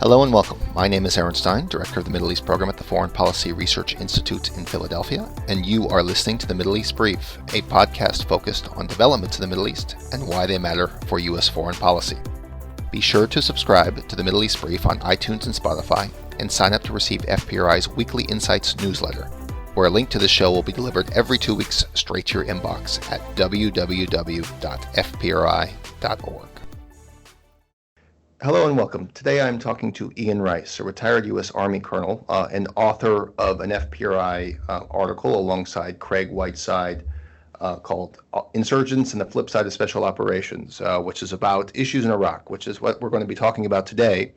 Hello and welcome. My name is Aaron Stein, Director of the Middle East Program at the Foreign Policy Research Institute in Philadelphia, and you are listening to the Middle East Brief, a podcast focused on developments in the Middle East and why they matter for U.S. foreign policy. Be sure to subscribe to the Middle East Brief on iTunes and Spotify, and sign up to receive FPRI's Weekly Insights newsletter, where a link to the show will be delivered every 2 weeks straight to your inbox at www.fpri.org. Hello and welcome. Today I'm talking to Ian Rice, a retired U.S. Army colonel and author of an FPRI article alongside Craig Whiteside called Insurgents and the Flip Side of Special Operations, which is about issues in Iraq, which is what we're going to be talking about today.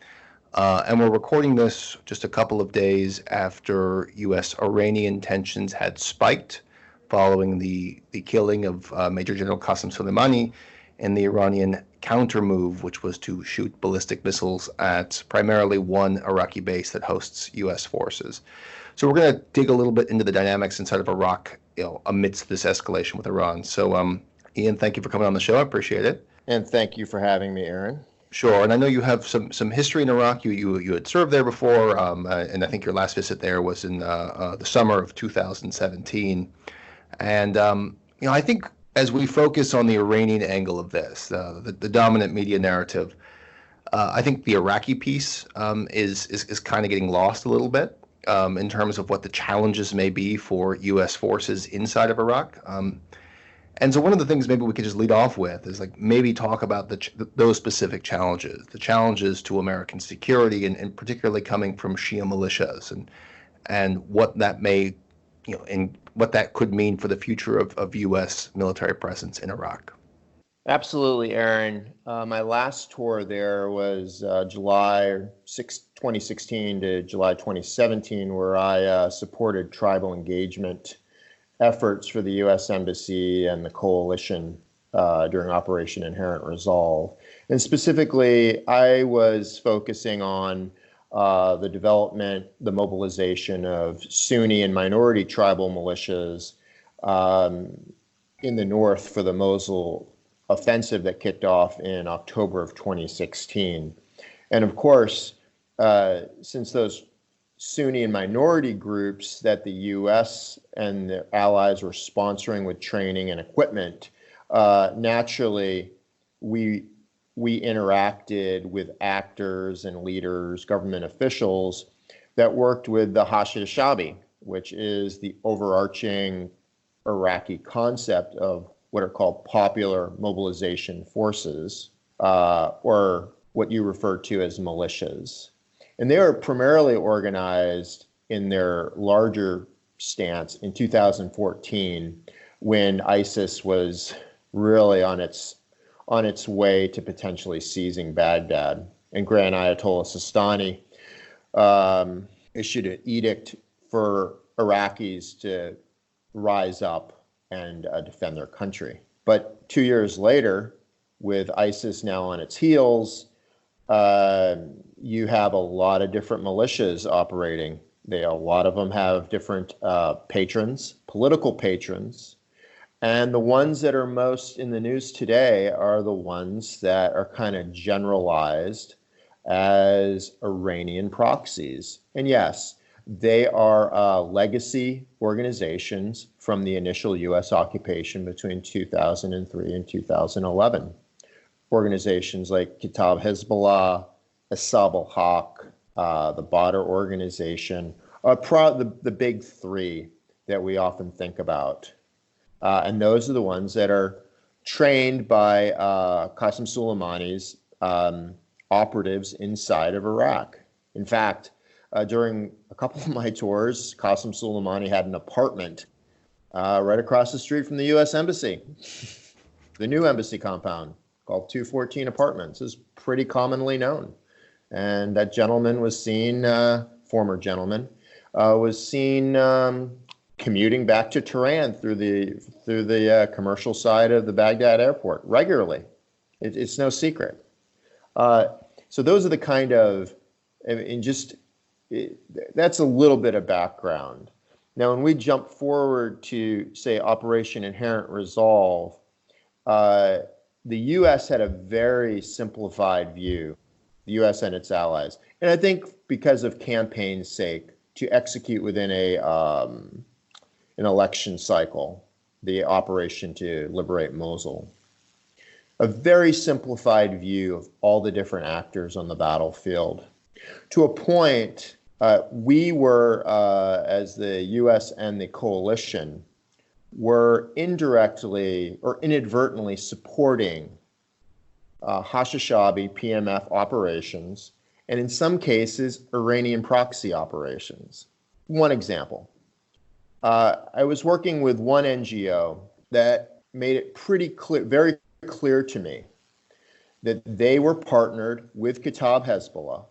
And we're recording this just a couple of days after U.S.-Iranian tensions had spiked following the killing of Major General Qasem Soleimani and the Iranian counter move, which was to shoot ballistic missiles at primarily one Iraqi base that hosts U.S. forces. So we're going to dig a little bit into the dynamics inside of Iraq, amidst this escalation with Iran. So, Ian, thank you for coming on the show. I appreciate it. And thank you for having me, Aaron. Sure, and I know you have some history in Iraq. You had served there before, and I think your last visit there was in the summer of 2017. And I think as we focus on the Iranian angle of this, the dominant media narrative, I think the Iraqi piece is kind of getting lost a little bit in terms of what the challenges may be for U.S. forces inside of Iraq. And so one of the things maybe we could just lead off with is maybe talk about those specific challenges, the challenges to American security, and particularly coming from Shia militias, and what that may, and what that could mean for the future of U.S. military presence in Iraq. Absolutely, Aaron. My last tour there was July 2016 to July 2017, where I supported tribal engagement efforts for the U.S. Embassy and the coalition during Operation Inherent Resolve. And specifically, I was focusing on the development, the mobilization of Sunni and minority tribal militias in the north for the Mosul offensive that kicked off in October of 2016. And of course, since those Sunni and minority groups that the U.S. and their allies were sponsoring with training and equipment, naturally, we interacted with actors and leaders, government officials that worked with the Hashid Shabi, which is the overarching Iraqi concept of what are called popular mobilization forces, or what you refer to as militias. And they are primarily organized in their larger stance in 2014, when ISIS was really on its way to potentially seizing Baghdad. And Grand Ayatollah Sistani issued an edict for Iraqis to rise up and defend their country. But 2 years later, with ISIS now on its heels, you have a lot of different militias operating. A lot of them have different patrons, political patrons. And the ones that are most in the news today are the ones that are kind of generalized as Iranian proxies. And yes, they are legacy organizations from the initial U.S. occupation between 2003 and 2011. Organizations like Kitab Hezbollah, Asab al-Haq, the Badr organization, the big three that we often think about. And those are the ones that are trained by Qasem Soleimani's operatives inside of Iraq. In fact, during a couple of my tours, Qasem Soleimani had an apartment right across the street from the U.S. Embassy. The new embassy compound, called 214 Apartments, is pretty commonly known. And that gentleman was seen, former gentleman, was seen commuting back to Tehran through the commercial side of the Baghdad airport regularly. It's no secret. So those are the kind of, that's a little bit of background. Now, when we jump forward to, say, Operation Inherent Resolve, the U.S. had a very simplified view the U.S. and its allies. And I think because of campaign's sake, to execute within an election cycle, the operation to liberate Mosul. A very simplified view of all the different actors on the battlefield. To a point, we were, as the U.S. and the coalition, were indirectly or inadvertently supporting Hashishabi PMF operations, and in some cases, Iranian proxy operations. One example, I was working with one NGO that made it pretty clear, very clear to me, that they were partnered with Kataib Hezbollah,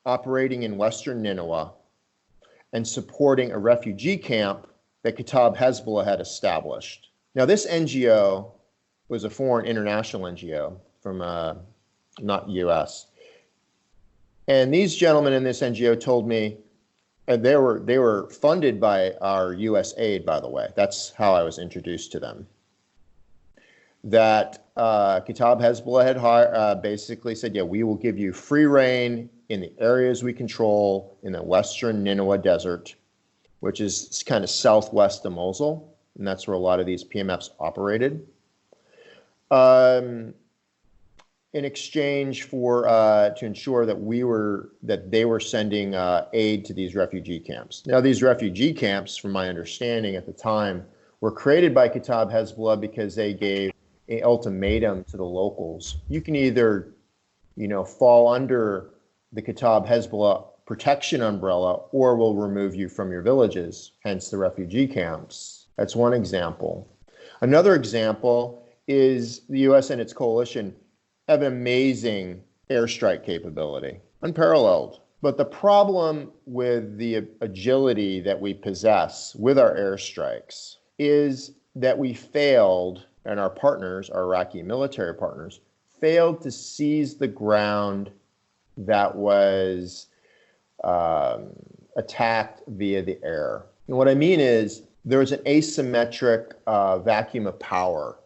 operating in Western Nineveh, and supporting a refugee camp that Kataib Hezbollah had established. Now, this NGO was a foreign international NGO from not US. And these gentlemen in this NGO told me, and they were funded by our US aid, by the way. That's how I was introduced to them. That Kataib Hezbollah had basically said, yeah, we will give you free reign in the areas we control in the Western Nineveh Desert, which is kind of southwest of Mosul, and that's where a lot of these PMFs operated. In exchange for to ensure that they were sending aid to these refugee camps. Now, these refugee camps, from my understanding at the time, were created by Kataib Hezbollah because they gave an ultimatum to the locals. You can either, fall under the Kataib Hezbollah protection umbrella, or we'll remove you from your villages, hence the refugee camps. That's one example. Another example is the U.S. and its coalition have an amazing airstrike capability, unparalleled. But the problem with the agility that we possess with our airstrikes is that we failed, and our partners, our Iraqi military partners, failed to seize the ground that was attacked via the air. And what I mean is there was an asymmetric vacuum of power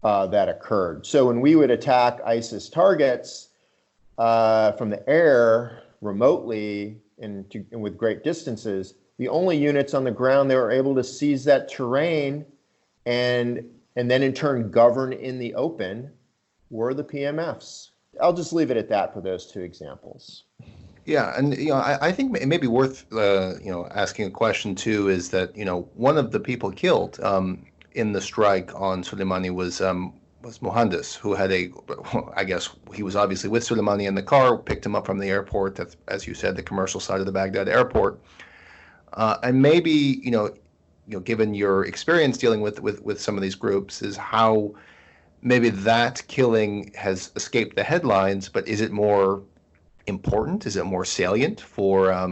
that occurred. So when we would attack ISIS targets from the air remotely and with great distances, the only units on the ground that were able to seize that terrain and then in turn govern in the open were the PMFs. I'll just leave it at that for those two examples. Yeah, and I think it may be worth asking a question too. Is that one of the people killed in the strike on Soleimani was Mohandas, who had I guess he was obviously with Soleimani in the car, picked him up from the airport, as you said, the commercial side of the Baghdad airport, and maybe given your experience dealing with some of these groups, is how maybe that killing has escaped the headlines, but is it more important? Is it more salient for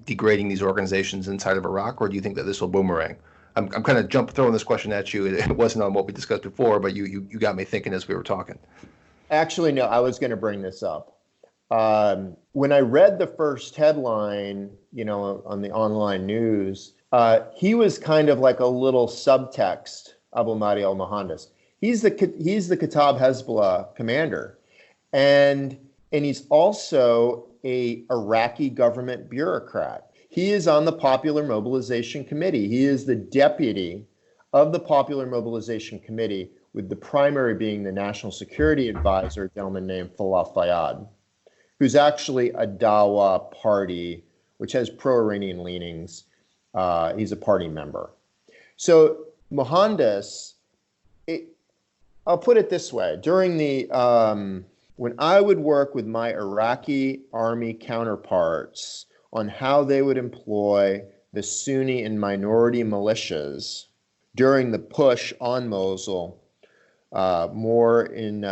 degrading these organizations inside of Iraq, or do you think that this will boomerang? I'm kind of throwing this question at you. It wasn't on what we discussed before, but you got me thinking as we were talking. Actually, no, I was going to bring this up. When I read the first headline, on the online news, he was kind of like a little subtext, Abu Mahdi al-Mohandas. He's the Kataib Hezbollah commander, and he's also a Iraqi government bureaucrat. He is on the Popular Mobilization Committee. He is the deputy of the Popular Mobilization Committee, with the primary being the National Security Advisor, a gentleman named Fallah Fayyad, who's actually a Dawa party, which has pro-Iranian leanings. He's a party member. So Mohandas, I'll put it this way. During when I would work with my Iraqi army counterparts on how they would employ the Sunni and minority militias during the push on Mosul, more in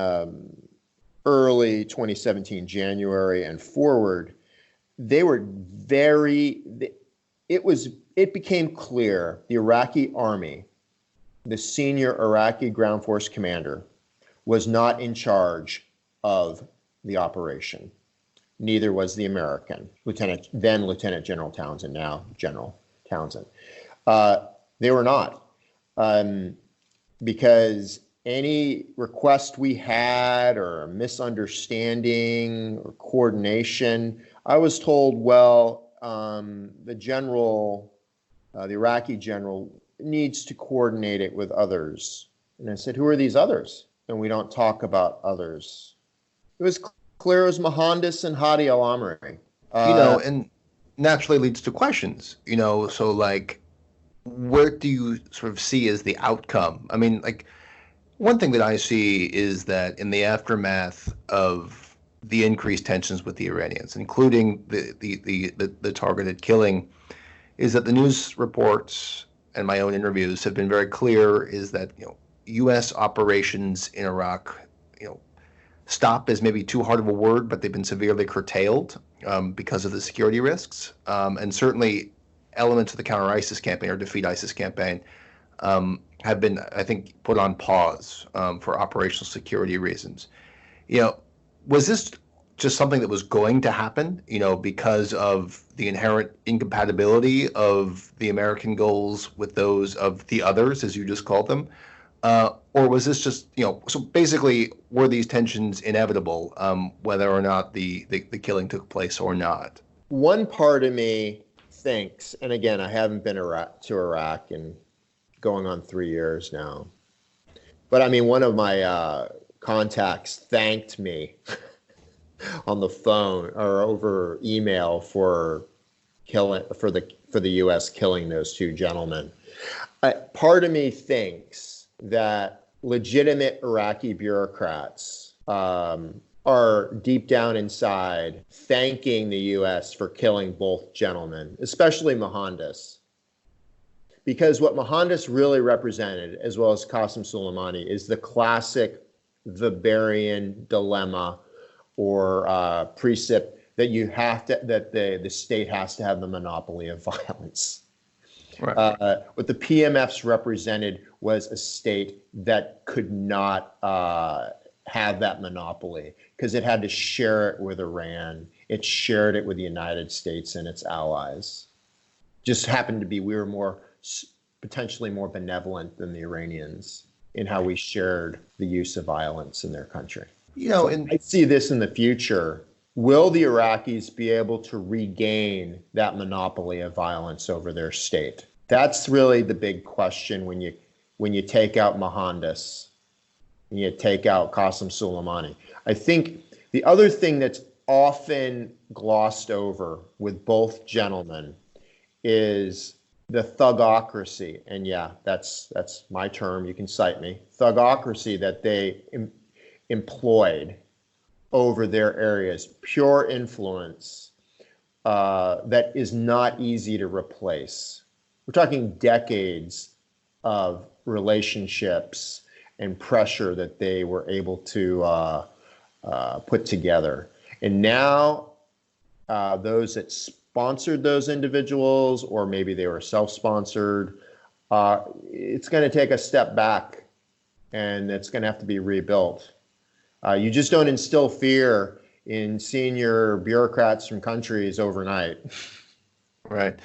early 2017, January and forward, it became clear the Iraqi army, the senior Iraqi ground force commander, was not in charge of the operation. Neither was the American, then Lieutenant General Townsend, now General Townsend. They were not, because any request we had or a misunderstanding or coordination, I was told, well, the general, the Iraqi general needs to coordinate it with others. And I said, who are these others? And we don't talk about others. It was clear it was Mohandas and Hadi al-Amri. And naturally leads to questions, so like, what do you sort of see as the outcome? I mean, like, one thing that I see is that in the aftermath of the increased tensions with the Iranians, including the targeted killing, is that the news reports and my own interviews have been very clear is that, U.S. operations in Iraq, stop is maybe too hard of a word, but they've been severely curtailed because of the security risks. And certainly elements of the counter-ISIS campaign or defeat ISIS campaign have been, I think, put on pause for operational security reasons. Was this just something that was going to happen, because of the inherent incompatibility of the American goals with those of the others, as you just called them? Or was this just, so basically, were these tensions inevitable, whether or not the killing took place or not? One part of me thinks, and again, I haven't been to Iraq in going on 3 years now, but I mean, one of my contacts thanked me on the phone or over email for the U.S. killing those two gentlemen. Part of me thinks that legitimate Iraqi bureaucrats are deep down inside thanking the U.S. for killing both gentlemen, especially Mohandas. Because what Mohandas really represented, as well as Qasem Soleimani, is the classic Weberian dilemma or precept that the state has to have the monopoly of violence. Right. What the PMFs represented was a state that could not have that monopoly because it had to share it with Iran. It shared it with the United States and its allies. Just happened to be we were potentially more benevolent than the Iranians in how we shared the use of violence in their country. I see this in the future. Will the Iraqis be able to regain that monopoly of violence over their state? That's really the big question when you take out Mohandas and you take out Qasem Soleimani. I think the other thing that's often glossed over with both gentlemen is the thugocracy. And yeah, that's my term. You can cite me. Thugocracy that they employed over their areas, pure influence that is not easy to replace. We're talking decades of relationships and pressure that they were able to put together. And now those that sponsored those individuals, or maybe they were self-sponsored, it's going to take a step back and it's going to have to be rebuilt. You just don't instill fear in senior bureaucrats from countries overnight. Right.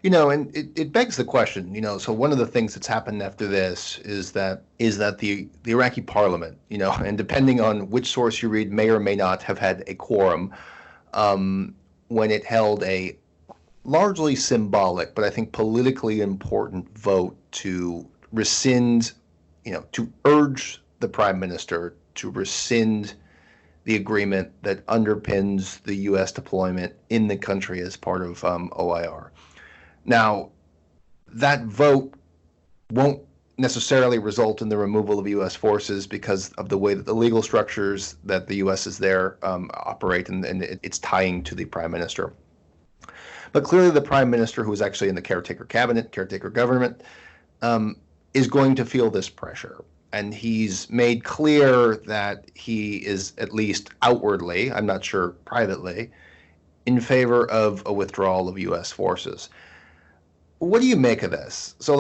And it begs the question, so one of the things that's happened after this is that the Iraqi parliament, and depending on which source you read, may or may not have had a quorum when it held a largely symbolic, but I think politically important vote to rescind, to urge the prime minister to rescind the agreement that underpins the U.S. deployment in the country as part of OIR. Now, that vote won't necessarily result in the removal of U.S. forces because of the way that the legal structures that the U.S. is there operate, and it's tying to the prime minister. But clearly the prime minister, who is actually in the caretaker cabinet, caretaker government, is going to feel this pressure. And he's made clear that he is, at least outwardly, I'm not sure privately, in favor of a withdrawal of U.S. forces. What do you make of this? So,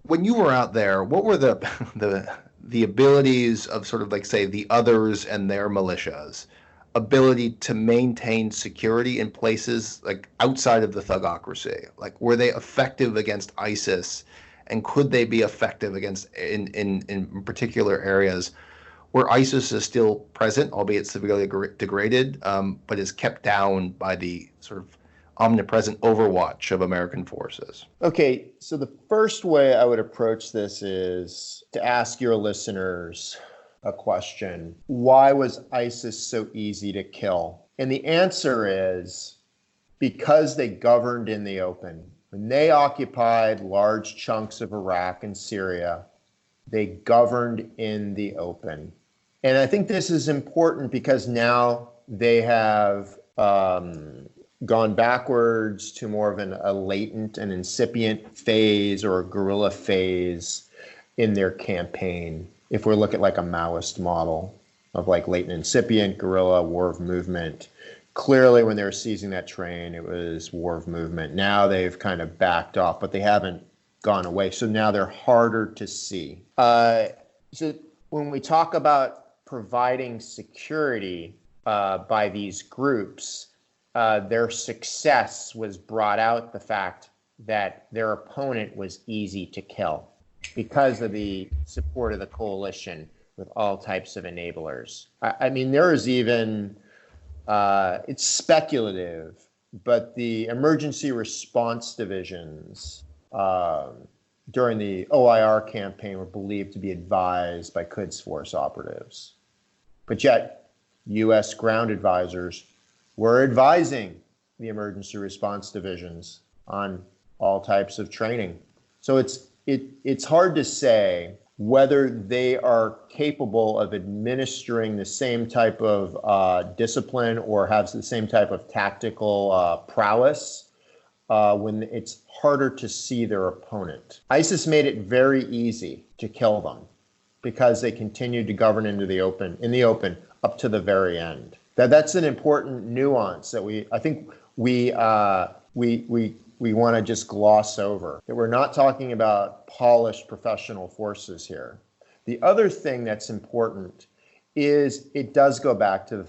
when you were out there, what were the abilities of sort of say the others and their militias, ability to maintain security in places outside of the thugocracy? Were they effective against ISIS And could they be effective against in particular areas where ISIS is still present, albeit severely degraded, but is kept down by the sort of omnipresent overwatch of American forces? Okay, so the first way I would approach this is to ask your listeners a question. Why was ISIS so easy to kill? And the answer is because they governed in the open. When they occupied large chunks of Iraq and Syria, they governed in the open. And I think this is important because now they have gone backwards to more of a latent and incipient phase or a guerrilla phase in their campaign. If we look at like a Maoist model of like latent incipient, guerrilla, war of movement, clearly when they were seizing that train, it was war of movement. Now they've kind of backed off, but they haven't gone away. So now they're harder to see. So when we talk about providing security by these groups, their success was brought out the fact that their opponent was easy to kill because of the support of the coalition with all types of enablers. I mean, there is even, it's speculative, but the emergency response divisions during the OIR campaign were believed to be advised by Quds Force operatives. But yet, U.S. ground advisors were advising the emergency response divisions on all types of training. So it's hard to say whether they are capable of administering the same type of discipline or have the same type of tactical prowess when it's harder to see their opponent. ISIS made it very easy to kill them because they continued to govern in the open up to the very end. That's an important nuance that we want to just gloss over. That we're not talking about polished professional forces here. The other thing that's important is it does go back to the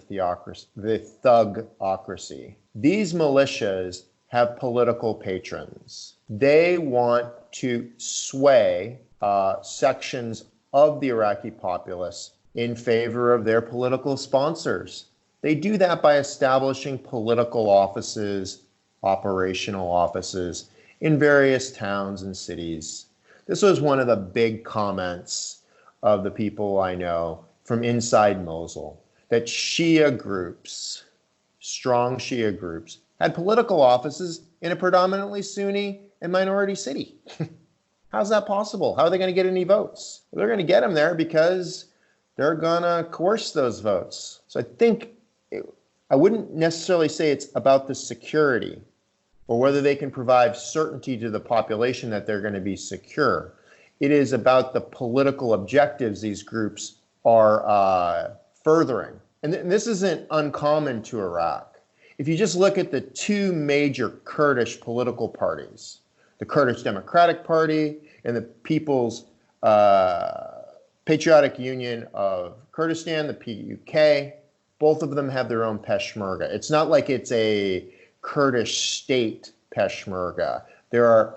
thugocracy. These militias have political patrons. They want to sway sections of the Iraqi populace in favor of their political sponsors. They do that by establishing political offices, operational offices in various towns and cities. This was one of the big comments of the people I know from inside Mosul, that Shia groups, strong Shia groups, had political offices in a predominantly Sunni and minority city. How's that possible? How are they going to get any votes? Well, they're going to get them there because they're going to coerce those votes. So I think I wouldn't necessarily say it's about the security or whether they can provide certainty to the population that they're going to be secure. It is about the political objectives these groups are furthering. And this isn't uncommon to Iraq. If you just look at the two major Kurdish political parties, the Kurdish Democratic Party and the People's Patriotic Union of Kurdistan, the PUK, both of them have their own Peshmerga. It's not like it's a Kurdish state Peshmerga. There are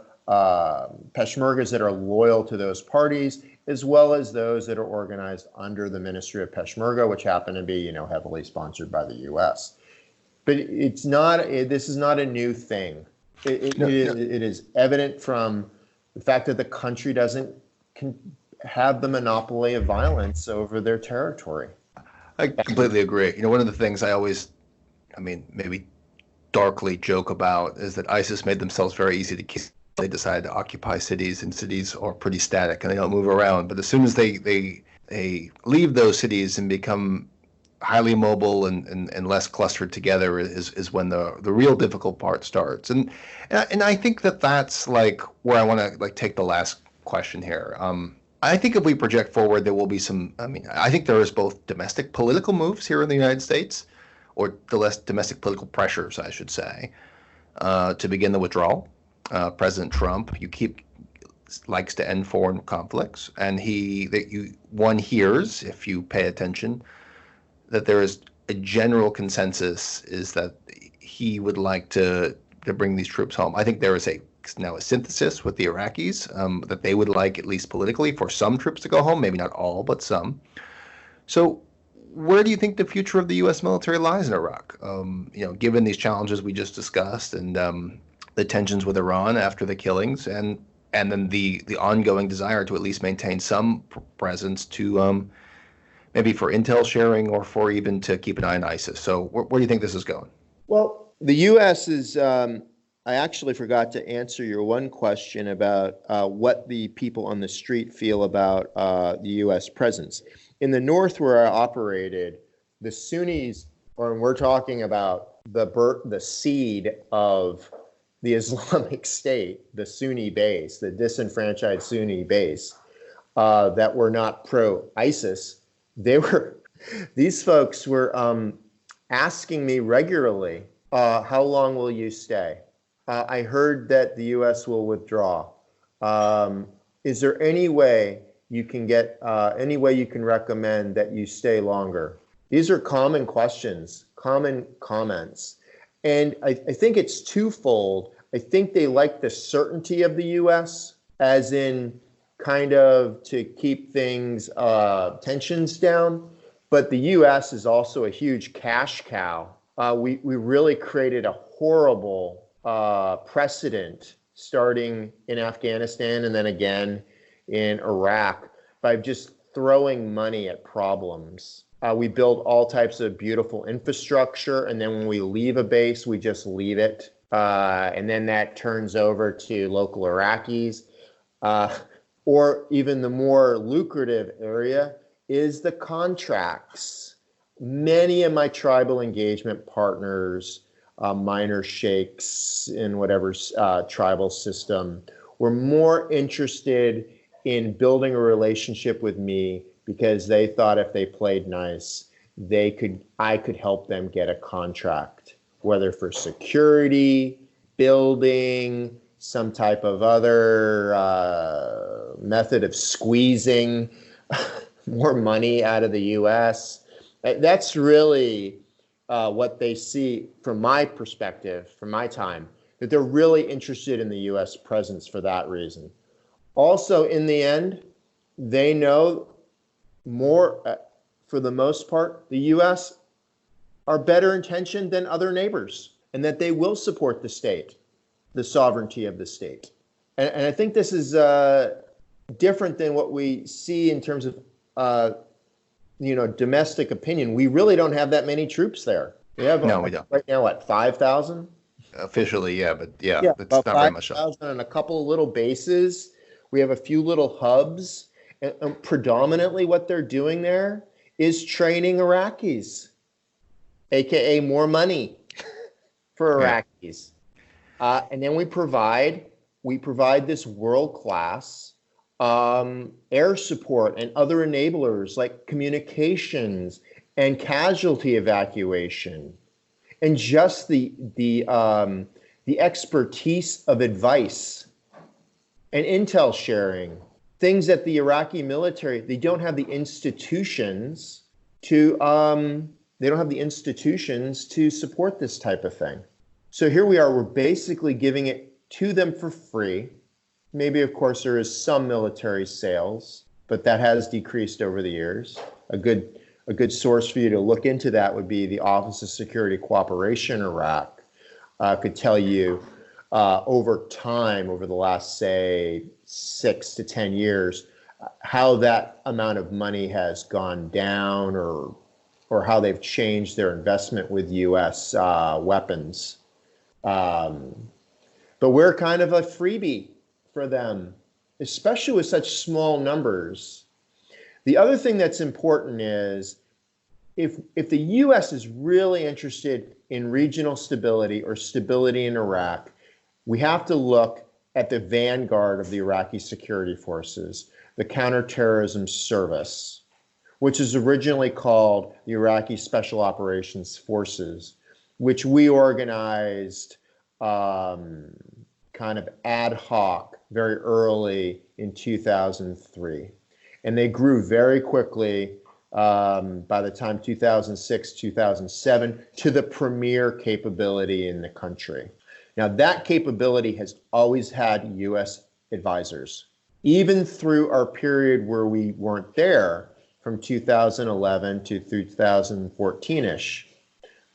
Peshmergas that are loyal to those parties, as well as those that are organized under the Ministry of Peshmerga, which happen to be, heavily sponsored by the U.S. But it's not. This is not a new thing. It is evident from the fact that the country doesn't have the monopoly of violence over their territory. I completely agree. One of the things maybe darkly joke about is that ISIS made themselves very easy to kill. They decided to occupy cities, and cities are pretty static and they don't move around. But as soon as they leave those cities and become highly mobile and less clustered together is when the real difficult part starts. And I think that's like where I want to take the last question here. I think if we project forward, there will be I think there is both domestic political moves here in the United States, or domestic political pressures, I should say, to begin the withdrawal. President Trump, likes to end foreign conflicts, and one hears, if you pay attention, that there is a general consensus is that he would like to bring these troops home. I think there is a now a synthesis with the Iraqis, that they would like, at least politically, for some troops to go home, maybe not all, but some. So where do you think the future of the U.S. military lies in Iraq? Given these challenges we just discussed and the tensions with Iran after the killings, and then the ongoing desire to at least maintain some presence to maybe for intel sharing or for even to keep an eye on ISIS. So where do you think this is going? Well, the U.S. is, I actually forgot to answer your one question about what the people on the street feel about the U.S. presence. In the north where I operated, the Sunnis, or we're talking about the seed of the Islamic State, the Sunni base, the disenfranchised Sunni base, that were not pro-ISIS, these folks were asking me regularly, how long will you stay? I heard that the U.S. will withdraw. Is there any way you can recommend that you stay longer? These are common questions, common comments. And I think it's twofold. I think they like the certainty of the U.S., as in kind of to keep things, tensions down. But the U.S. is also a huge cash cow. We really created a horrible precedent starting in Afghanistan and then again in Iraq by just throwing money at problems. We build all types of beautiful infrastructure, and then when we leave a base, we just leave it. And then that turns over to local Iraqis. Or even the more lucrative area is the contracts. Many of my tribal engagement partners, minor sheikhs in whatever tribal system, were more interested in building a relationship with me because they thought if they played nice, I could help them get a contract, whether for security, building, some type of other method of squeezing more money out of the U.S. That's really what they see from my perspective, from my time, that they're really interested in the U.S. presence for that reason. Also, in the end, they know more, for the most part, the U.S. are better intentioned than other neighbors, and that they will support the state, the sovereignty of the state. And I think this is different than what we see in terms of domestic opinion. We really don't have that many troops there. We have we don't. Right now, what, 5,000? Officially, yeah, but yeah, it's about not very much. 5,000 and a couple of little bases. We have a few little hubs. And predominantly what they're doing there is training Iraqis, AKA more money for Iraqis. And then we provide this world-class air support and other enablers like communications and casualty evacuation, and just the expertise of advice and intel sharing, things that the Iraqi military, they don't have the institutions to support this type of thing. So here we are, we're basically giving it to them for free. Maybe, of course, there is some military sales, but that has decreased over the years. A good source for you to look into that would be the Office of Security Cooperation Iraq. Could tell you over time, over the last, say, 6 to 10 years, how that amount of money has gone down, or how they've changed their investment with U.S. weapons. But we're kind of a freebie for them, especially with such small numbers. The other thing that's important is if the U.S. is really interested in regional stability or stability in Iraq, we have to look at the vanguard of the Iraqi security forces, the Counterterrorism Service, which is originally called the Iraqi Special Operations Forces, which we organized kind of ad hoc very early in 2003. And they grew very quickly by the time 2006, 2007 to the premier capability in the country. Now, that capability has always had U.S. advisors. Even through our period where we weren't there, from 2011 to 2014-ish,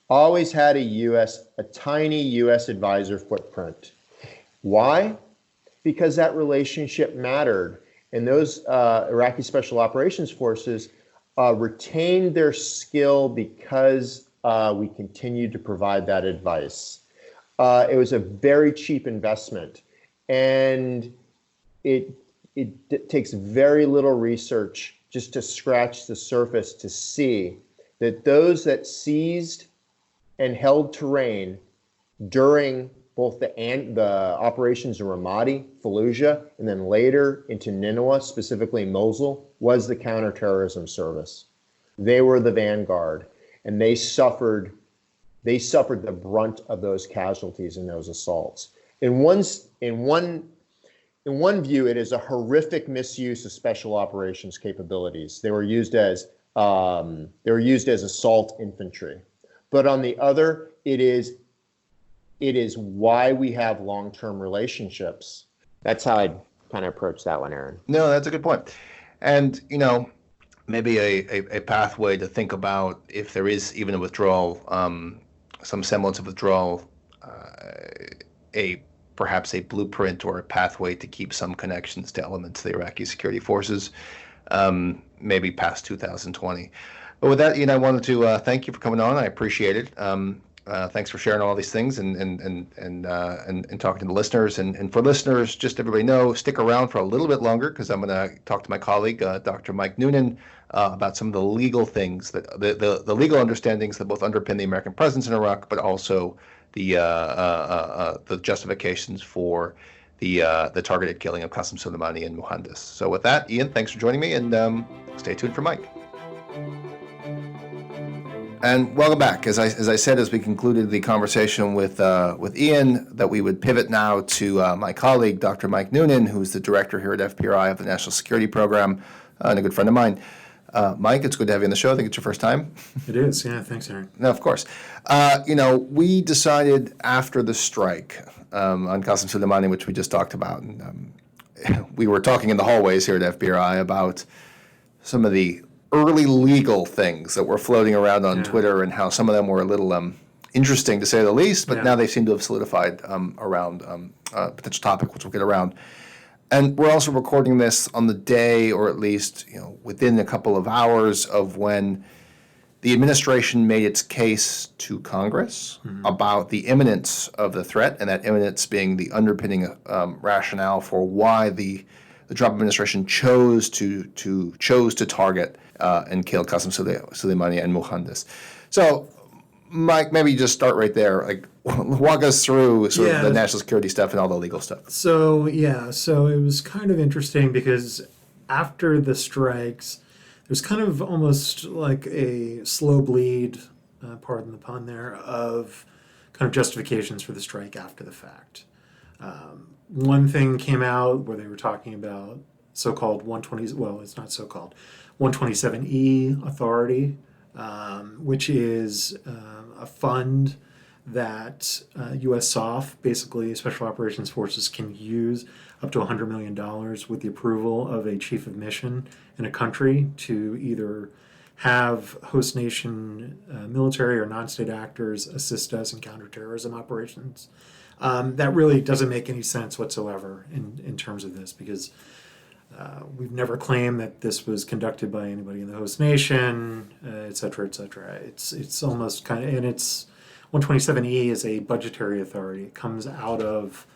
always had a tiny U.S. advisor footprint. Why? Because that relationship mattered. And those Iraqi Special Operations Forces retained their skill because we continued to provide that advice. It was a very cheap investment, and it takes very little research just to scratch the surface to see that those that seized and held terrain during both the operations in Ramadi, Fallujah, and then later into Nineveh, specifically Mosul, was the counterterrorism service. They were the vanguard, and they suffered the brunt of those casualties in those assaults. In one view, it is a horrific misuse of special operations capabilities. They were used as assault infantry. But on the other, it is why we have long-term relationships. That's how I'd kind of approach that one, Aaron. No, that's a good point. And, maybe a pathway to think about if there is even a withdrawal, some semblance of withdrawal, perhaps a blueprint or a pathway to keep some connections to elements of the Iraqi security forces, maybe past 2020. But with that, I wanted to thank you for coming on. I appreciate it. Thanks for sharing all these things and talking to the listeners. And for listeners, just everybody know, stick around for a little bit longer because I'm going to talk to my colleague, Dr. Mike Noonan, about some of the legal things, the legal understandings that both underpin the American presence in Iraq, but also the justifications for the targeted killing of Qasem Soleimani and Muhandis. So with that, Ian, thanks for joining me, and stay tuned for Mike. And welcome back. As I said, as we concluded the conversation with Ian, that we would pivot now to my colleague, Dr. Mike Noonan, who's the director here at FPRI of the National Security Program, and a good friend of mine. Mike, it's good to have you on the show. I think it's your first time. It is, yeah. Thanks, Aaron. No, of course. We decided after the strike on Qasem Soleimani, which we just talked about, and we were talking in the hallways here at FPRI about some of the early legal things that were floating around on Twitter and how some of them were a little interesting, to say the least, but now they seem to have solidified around a potential topic, which we'll get around. And we're also recording this on the day, or at least within a couple of hours of when the administration made its case to Congress about the imminence of the threat, and that imminence being the underpinning rationale for why the Trump administration chose to target and kill Qasem Soleimani and Muhandis. So, Mike, maybe just start right there. Like, walk us through sort of the national security stuff and all the legal stuff. So it was kind of interesting because after the strikes, there's kind of almost like a slow bleed, pardon the pun there, of kind of justifications for the strike after the fact. One thing came out where they were talking about so-called 120, well, it's not so-called, 127E authority, which is a fund that U.S. SOF, basically Special Operations Forces, can use up to $100 million with the approval of a chief of mission in a country to either have host nation military or non-state actors assist us in counterterrorism operations. That really doesn't make any sense whatsoever in terms of this, because we've never claimed that this was conducted by anybody in the host nation, et cetera, et cetera. It's almost kind of, and it's 127E is a budgetary authority. It comes out of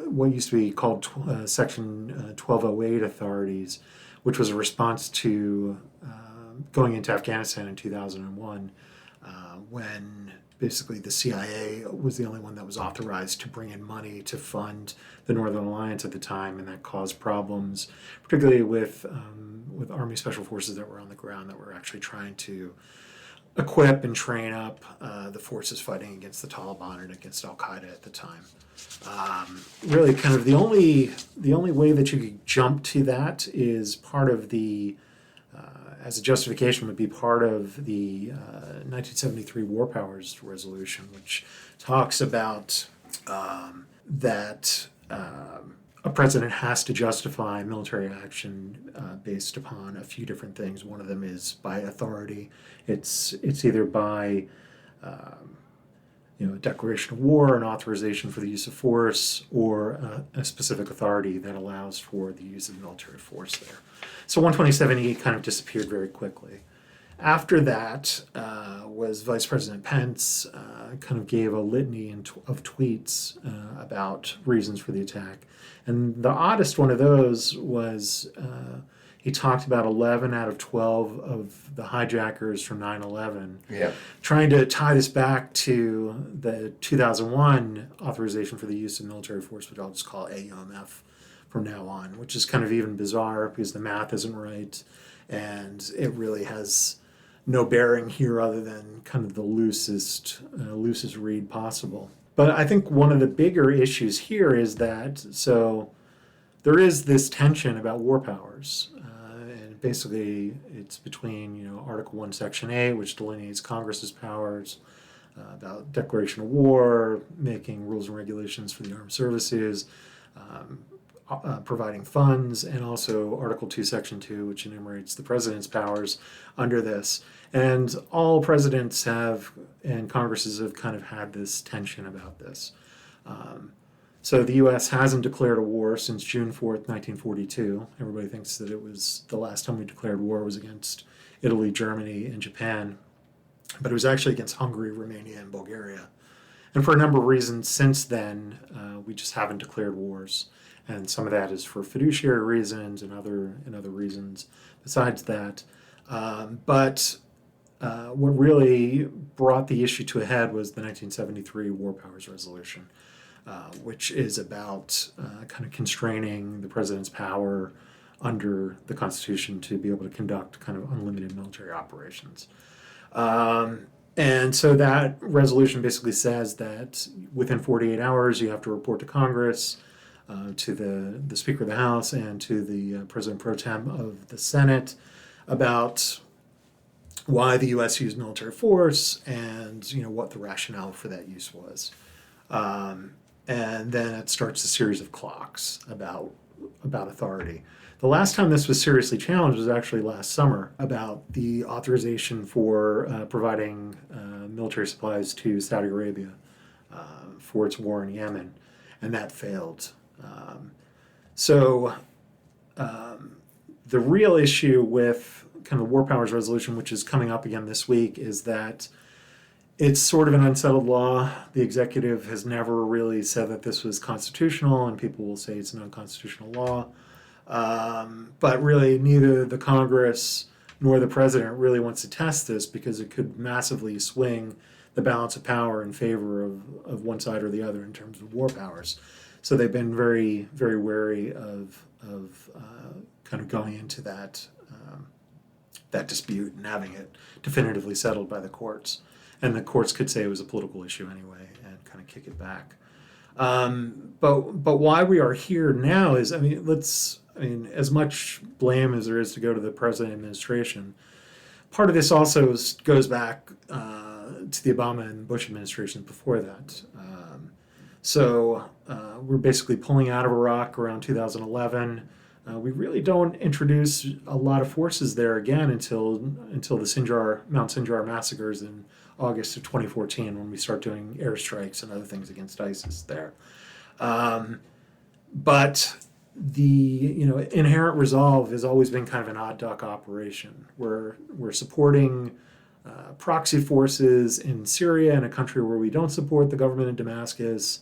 what used to be called Section 1208 authorities, which was a response to going into Afghanistan in 2001, when basically the CIA was the only one that was authorized to bring in money to fund the Northern Alliance at the time, and that caused problems, particularly with Army Special Forces that were on the ground that were actually trying to equip and train up the forces fighting against the Taliban and against Al-Qaeda at the time. Really kind of the only way that you could jump to that is part of the as a justification would be part of the 1973 War Powers Resolution, which talks about that a president has to justify military action based upon a few different things. One of them is by authority. It's either by a declaration of war, an authorization for the use of force, or a specific authority that allows for the use of military force there. So 127E kind of disappeared very quickly. After that was Vice President Pence kind of gave a litany of tweets about reasons for the attack. And the oddest one of those was he talked about 11 out of 12 of the hijackers from 9/11, trying to tie this back to the 2001 authorization for the use of military force, which I'll just call AUMF from now on, which is kind of even bizarre because the math isn't right and it really has no bearing here other than kind of the loosest read possible. But I think one of the bigger issues here is that, so there is this tension about war powers. And basically it's between, Article 1, Section 8, which delineates Congress's powers, about declaration of war, making rules and regulations for the armed services, providing funds, and also Article 2, Section 2, which enumerates the president's powers under this. And all presidents have, and Congresses have kind of had this tension about this. So the U.S. hasn't declared a war since June 4th, 1942. Everybody thinks that it was the last time we declared war was against Italy, Germany, and Japan. But it was actually against Hungary, Romania, and Bulgaria. And for a number of reasons since then, we just haven't declared wars. And some of that is for fiduciary reasons and other reasons besides that. But what really brought the issue to a head was the 1973 War Powers Resolution, which is about kind of constraining the president's power under the Constitution to be able to conduct kind of unlimited military operations. And so that resolution basically says that within 48 hours you have to report to Congress, to the Speaker of the House, and to the President Pro Tem of the Senate about why the U.S. used military force and what the rationale for that use was. And then it starts a series of clocks about authority. The last time this was seriously challenged was actually last summer about the authorization for providing military supplies to Saudi Arabia for its war in Yemen, and that failed. So the real issue with kind of the War Powers Resolution, which is coming up again this week, is that it's sort of an unsettled law. The executive has never really said that this was constitutional, and people will say it's an unconstitutional law. But really, neither the Congress nor the president really wants to test this because it could massively swing the balance of power in favor of one side or the other in terms of war powers. So they've been very, very wary of kind of going into that dispute and having it definitively settled by the courts. And the courts could say it was a political issue anyway and kind of kick it back. But why we are here now is, as much blame as there is to go to the president administration, part of this also goes back to the Obama and Bush administrations before that. So we're basically pulling out of Iraq around 2011. We really don't introduce a lot of forces there again until the Mount Sinjar massacres in August of 2014, when we start doing airstrikes and other things against ISIS there. But the inherent resolve has always been kind of an odd duck operation. We're supporting proxy forces in Syria, in a country where we don't support the government in Damascus.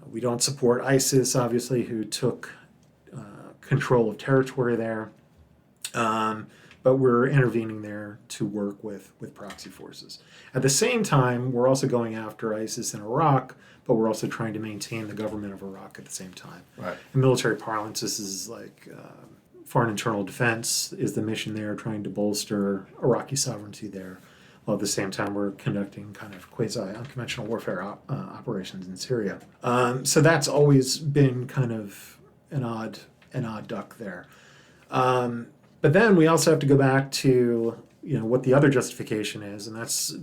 We don't support ISIS, obviously, who took control of territory there. But we're intervening there to work with proxy forces. At the same time, we're also going after ISIS in Iraq, but we're also trying to maintain the government of Iraq at the same time. Right. In military parlance, this is like foreign internal defense is the mission there, trying to bolster Iraqi sovereignty there. While at the same time, we're conducting kind of quasi-unconventional warfare operations in Syria. So that's always been kind of an odd duck there. But then we also have to go back to what the other justification is, and that's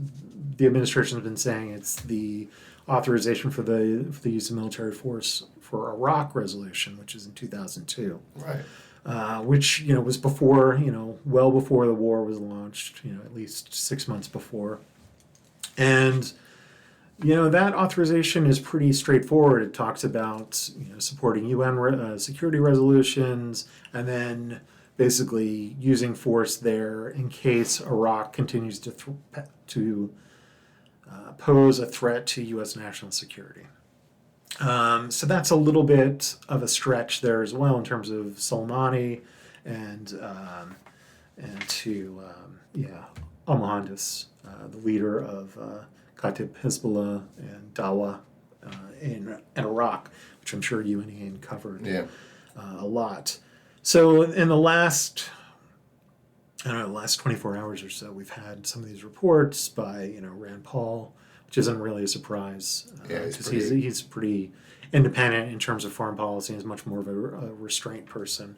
the administration has been saying it's the authorization for the use of military force for Iraq resolution, which is in 2002. Right. Which was before, well before the war was launched, at least 6 months before. And that authorization is pretty straightforward. It talks about supporting UN security resolutions, and then basically using force there in case Iraq continues to pose a threat to U.S. national security. So that's a little bit of a stretch there as well in terms of Soleimani and to al-Mohandes, the leader of Kataib Hezbollah and Dawa in Iraq, which I'm sure you and Ian covered a lot. So in the last 24 hours or so, we've had some of these reports by Rand Paul, which isn't really a surprise because he's pretty independent in terms of foreign policy. He's much more of a restraint person.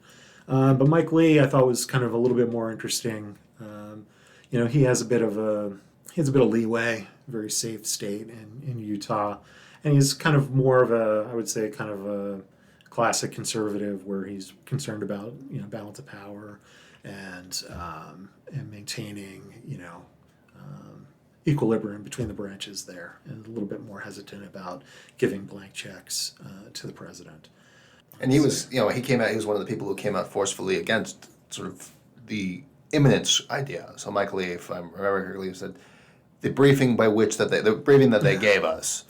But Mike Lee, I thought, was kind of a little bit more interesting. He has a bit of leeway, very safe state in Utah, and he's kind of more of I would say, kind of a classic conservative, where he's concerned about balance of power and maintaining equilibrium between the branches there, and a little bit more hesitant about giving blank checks to the president. And he was, he came out. He was one of the people who came out forcefully against sort of the imminence idea. So Michael Lee, if I remember correctly, said the briefing that they gave us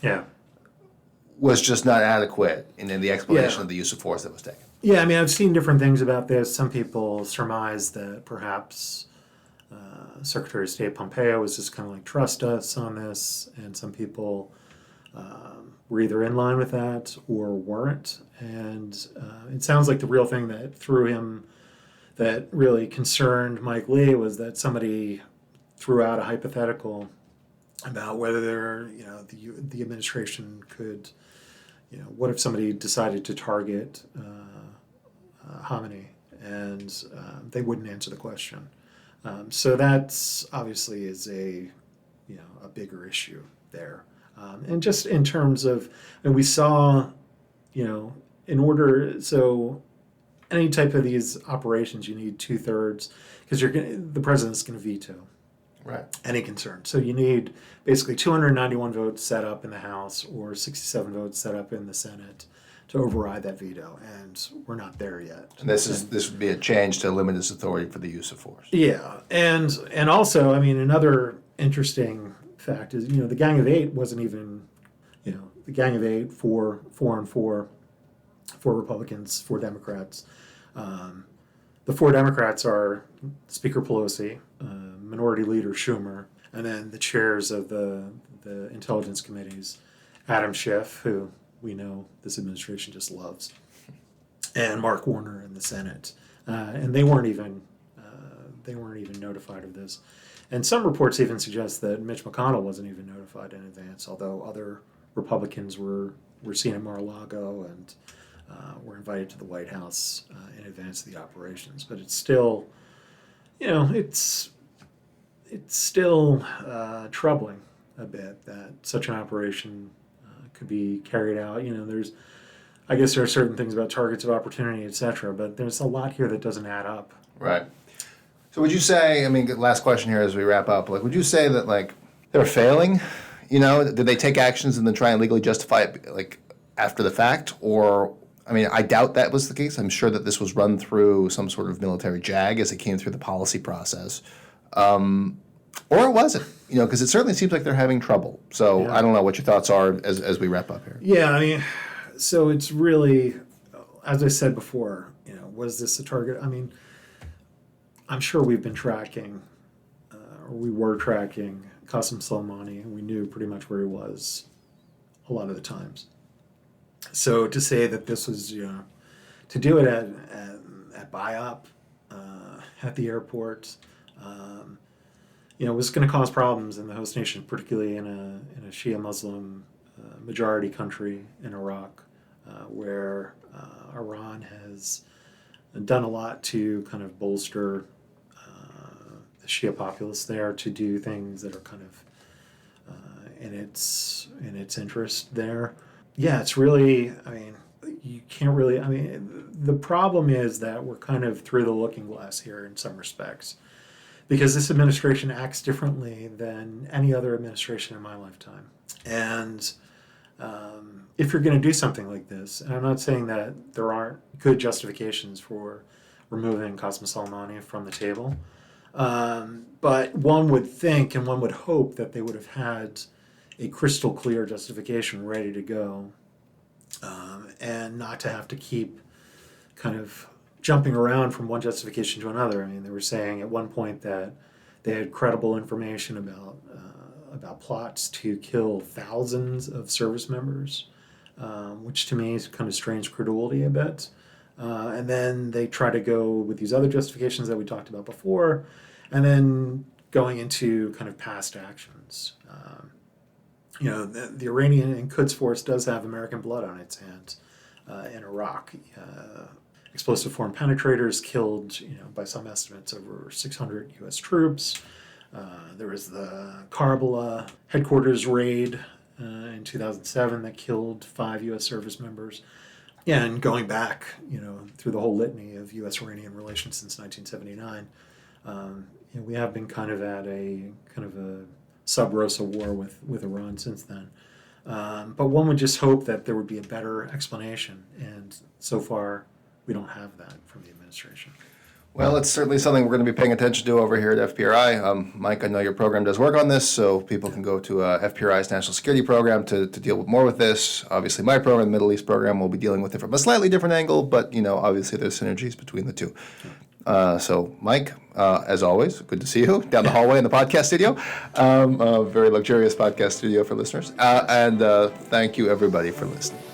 was just not adequate in the explanation of the use of force that was taken. Yeah, I mean, I've seen different things about this. Some people surmise that perhaps Secretary of State Pompeo was just kind of like, trust us on this, and some people were either in line with that or weren't. And it sounds like the real thing that really concerned Mike Lee was that somebody threw out a hypothetical about whether the administration could, what if somebody decided to target Khamenei, and they wouldn't answer the question. So that's obviously is a bigger issue there. And just in terms of, and we saw, so any type of these operations, you need 2/3, because the president's going to veto any concern. So you need basically 291 votes set up in the House or 67 votes set up in the Senate to override that veto, and we're not there yet. And this would be a change to limit his authority for the use of force. Yeah, and also, I mean, another interesting fact is, the Gang of Eight wasn't even, the Gang of Eight, four Republicans, 4 Democrats. The 4 Democrats are Speaker Pelosi, Minority Leader Schumer, and then the chairs of the intelligence committees, Adam Schiff, who we know this administration just loves, and Mark Warner in the Senate, and they weren't even notified of this. And some reports even suggest that Mitch McConnell wasn't even notified in advance, although other Republicans were seen at Mar-a-Lago and were invited to the White House in advance of the operations. But it's still, it's still troubling a bit that such an operation could be carried out. I guess there are certain things about targets of opportunity, et cetera, but there's a lot here that doesn't add up. Right. So would you say, last question here as we wrap up, would you say that, they're failing? Did they take actions and then try and legally justify it, after the fact? Or, I doubt that was the case. I'm sure that this was run through some sort of military jag as it came through the policy process. Or it wasn't, because it certainly seems like they're having trouble. So I don't know what your thoughts are as we wrap up here. Yeah, so it's really, as I said before, was this a target? I'm sure we've been tracking, or we were tracking Qasem Soleimani, and we knew pretty much where he was a lot of the times. So to say that this was, to do it at BIOP, at the airport, was going to cause problems in the host nation, particularly in a Shia Muslim majority country in Iraq, where Iran has done a lot to kind of bolster the Shia populace there to do things that are kind of in its interest there. Yeah, it's really, I mean, you can't really, I mean, the problem is that we're kind of through the looking glass here in some respects, because this administration acts differently than any other administration in my lifetime. And if you're going to do something like this, and I'm not saying that there aren't good justifications for removing Qasem Soleimani from the table, but one would think and one would hope that they would have had a crystal clear justification ready to go, and not to have to keep kind of jumping around from one justification to another. I mean, they were saying at one point that they had credible information about plots to kill thousands of service members, which to me is kind of strange credulity a bit. And then they try to go with these other justifications that we talked about before, and then going into kind of past actions. The Iranian and Quds Force does have American blood on its hands in Iraq. Explosive form penetrators killed, by some estimates, over 600 U.S. troops. There was the Karbala headquarters raid in 2007 that killed 5 U.S. service members. Yeah, and going back, through the whole litany of U.S.-Iranian relations since 1979, we have been kind of at a sub-Rosa war with Iran since then. But one would just hope that there would be a better explanation, and so far we don't have that from the administration. Well, it's certainly something we're going to be paying attention to over here at FPRI. Mike, I know your program does work on this, so people can go to FPRI's National Security Program to deal more with this. Obviously, my program, the Middle East program, will be dealing with it from a slightly different angle, but, obviously there's synergies between the two. So, Mike, as always, good to see you down the hallway in the podcast studio. A very luxurious podcast studio for listeners. And thank you, everybody, for listening.